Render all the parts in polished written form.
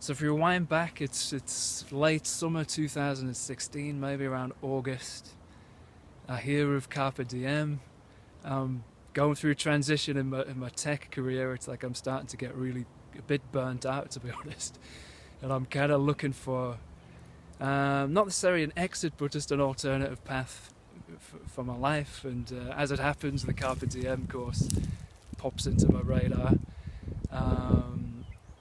So if you rewind back, it's late summer 2016, maybe around August. I hear of Carpe Diem. Going through a transition in my tech career. It's like I'm starting to get really a bit burnt out, to be honest, and I'm kind of looking for not necessarily an exit, but just an alternative path for my life. And as it happens, the Carpe Diem course pops into my radar.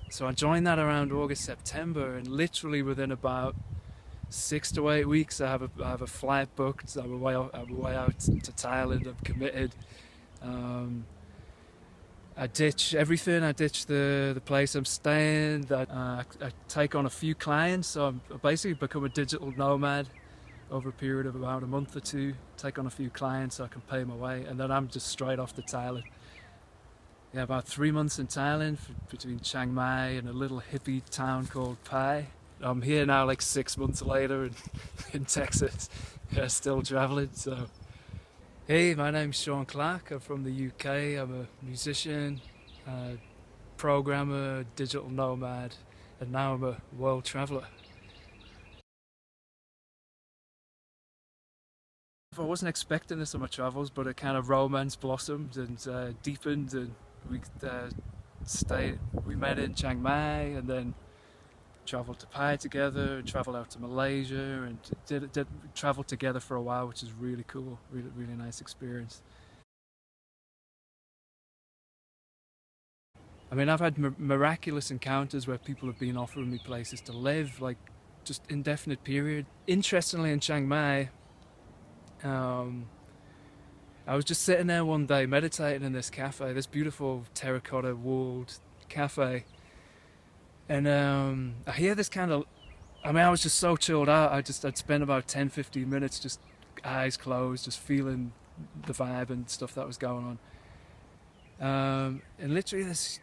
So I joined that around August, September, and literally within about 6 to 8 weeks, I have a flight booked. I'm away out to Thailand. I'm committed. I ditch everything. I ditch the place I'm staying. I take on a few clients. So I basically become a digital nomad over a period of about a month or two. Take on a few clients so I can pay my way, and then I'm just straight off to Thailand. Yeah, about 3 months in Thailand between Chiang Mai and a little hippie town called Pai. I'm here now, like 6 months later, in Texas, still traveling. So, hey, my name's Clarke. I'm from the UK. I'm a musician, programmer, digital nomad, and now I'm a world traveler. I wasn't expecting this on my travels, but a kind of romance blossomed and deepened, and we stayed. We met in Chiang Mai, and then travelled to Pai together, and travelled out to Malaysia, and did travel together for a while, which is really cool, really nice experience. I mean, I've had miraculous encounters where people have been offering me places to live, like just indefinite period. Interestingly, in Chiang Mai, um, I was just sitting there one day meditating in this cafe, this beautiful terracotta walled cafe, and I hear this kind of. I mean, I was just so chilled out. I'd spent about 10, 15 minutes just eyes closed, just feeling the vibe and stuff that was going on. And literally, this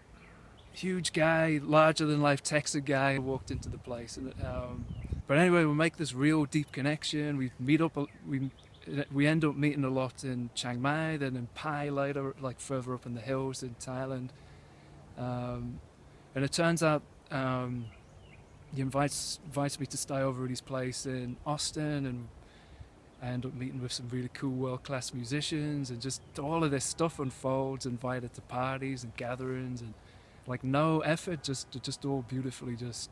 huge guy, larger than life Texan guy, walked into the place. But anyway, we make this real deep connection. We meet up. We end up meeting a lot in Chiang Mai, then in Pai later, like further up in the hills in Thailand. And it turns out he invites me to stay over at his place in Austin, and I end up meeting with some really cool world-class musicians, and just all of this stuff unfolds. Invited to parties and gatherings, and like no effort, just all beautifully just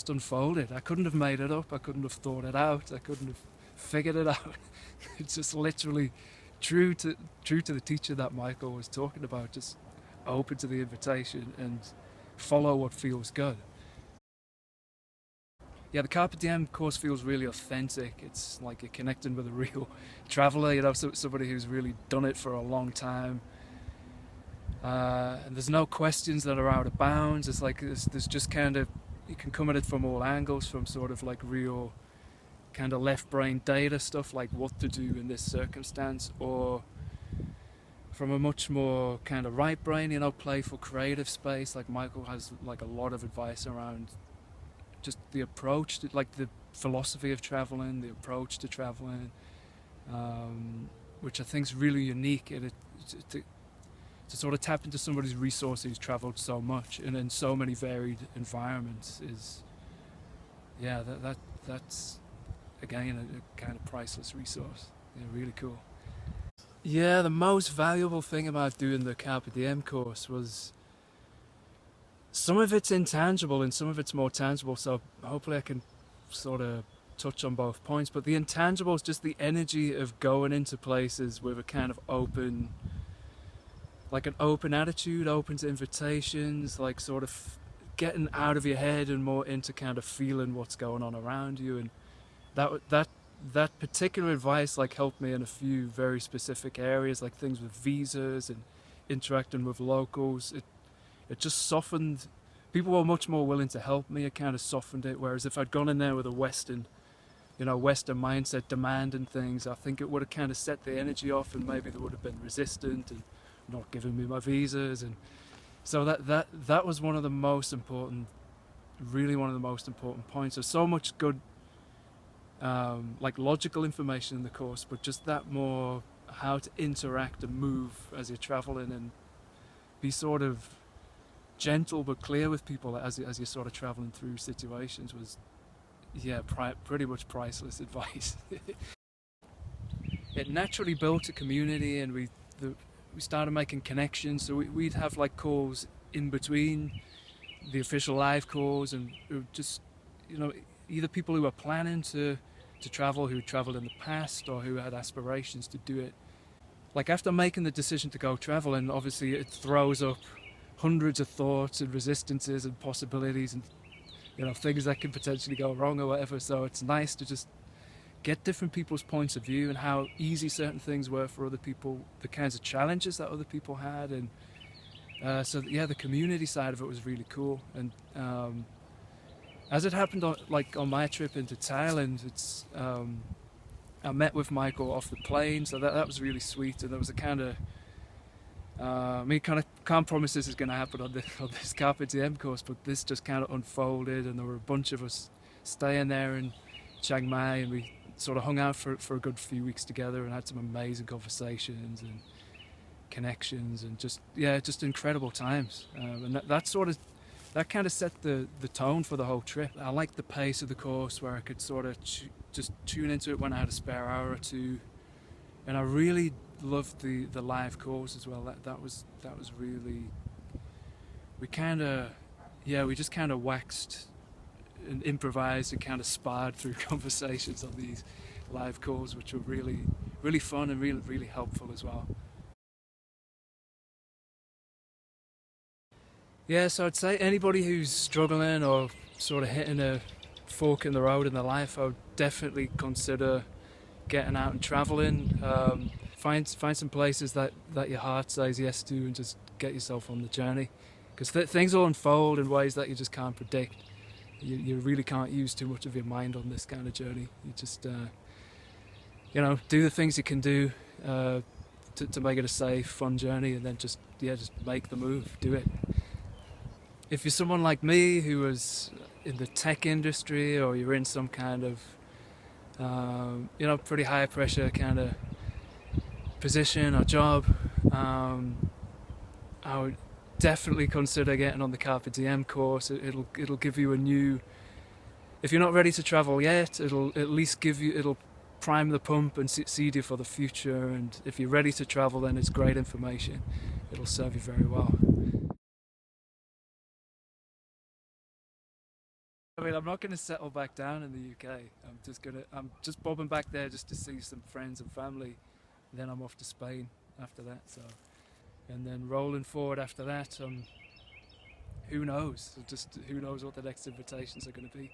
unfolded. I couldn't have made it up. I couldn't have thought it out. I couldn't have figured it out. It's just literally true to the teacher that Michael was talking about. Just open to the invitation and follow what feels good. Yeah, the Carpe Diem course feels really authentic. It's like you're connecting with a real traveler, somebody who's really done it for a long time. And there's no questions that are out of bounds. It's like there's just kind of, you can come at it from all angles, from sort of like real kind of left brain data stuff, like what to do in this circumstance, or from a much more kind of right brain, playful creative space. Like Michael has like a lot of advice around just the approach to, like, the philosophy of traveling, the approach to traveling, which I think is really unique. To sort of tap into somebody's resources who's traveled so much and in so many varied environments is, yeah, that's again a kind of priceless resource. Yeah, really cool. Yeah, the most valuable thing about doing the Carpe Diem course was some of it's intangible and some of it's more tangible, so hopefully I can sort of touch on both points. But the intangible is just the energy of going into places with a kind of open, like an open attitude, open to invitations, like sort of getting out of your head and more into kind of feeling what's going on around you. And that particular advice like helped me in a few very specific areas, like things with visas and interacting with locals. It just softened. People were much more willing to help me. It kind of softened it. Whereas if I'd gone in there with a Western mindset, demanding things, I think it would have kind of set the energy off, and maybe they would have been resistant and not giving me my visas. And so that was one of the most important, really one of the most important points. There's so much good, like logical information in the course, but just that more how to interact and move as you're traveling and be sort of gentle but clear with people as you're sort of traveling through situations was, yeah, pretty much priceless advice. It naturally built a community, and we started making connections. So we'd have like calls in between the official live calls, and just, you know, either people who were planning to travel, who traveled in the past, or who had aspirations to do it. Like after making the decision to go traveling, obviously it throws up hundreds of thoughts and resistances and possibilities, and, you know, things that could potentially go wrong or whatever. So it's nice to just get different people's points of view and how easy certain things were for other people, the kinds of challenges that other people had, and so yeah, the community side of it was really cool. And as it happened on my trip into Thailand, it's I met with Michael off the plane, so that was really sweet. And there was a kind of can't promise this is going to happen on this Carpe Diem course, but this just kind of unfolded, and there were a bunch of us staying there in Chiang Mai, and we sort of hung out for a good few weeks together and had some amazing conversations and connections, and just incredible times. And that kind of set the tone for the whole trip. I liked the pace of the course, where I could sort of just tune into it when I had a spare hour or two, and I really loved the live calls as well. That was really, we just kind of waxed and improvised and kind of sparred through conversations on these live calls, which were really, really fun and really, really helpful as well. Yeah, so I'd say anybody who's struggling or sort of hitting a fork in the road in their life, I would definitely consider getting out and traveling. Find some places that your heart says yes to, and just get yourself on the journey, because things will unfold in ways that you just can't predict. You really can't use too much of your mind on this kind of journey. You just do the things you can do to make it a safe, fun journey, and then just make the move, do it. If you're someone like me who was in the tech industry, or you're in some kind of pretty high pressure kind of position or job, I would definitely consider getting on the Carpe Diem course. It'll give you a new, if you're not ready to travel yet, it'll at least it'll prime the pump and seed you for the future. And if you're ready to travel, then it's great information. It'll serve you very well. I mean, I'm not going to settle back down in the UK. I'm just bobbing back there just to see some friends and family. And then I'm off to Spain after that. So, and then rolling forward after that, who knows? Just who knows what the next invitations are going to be.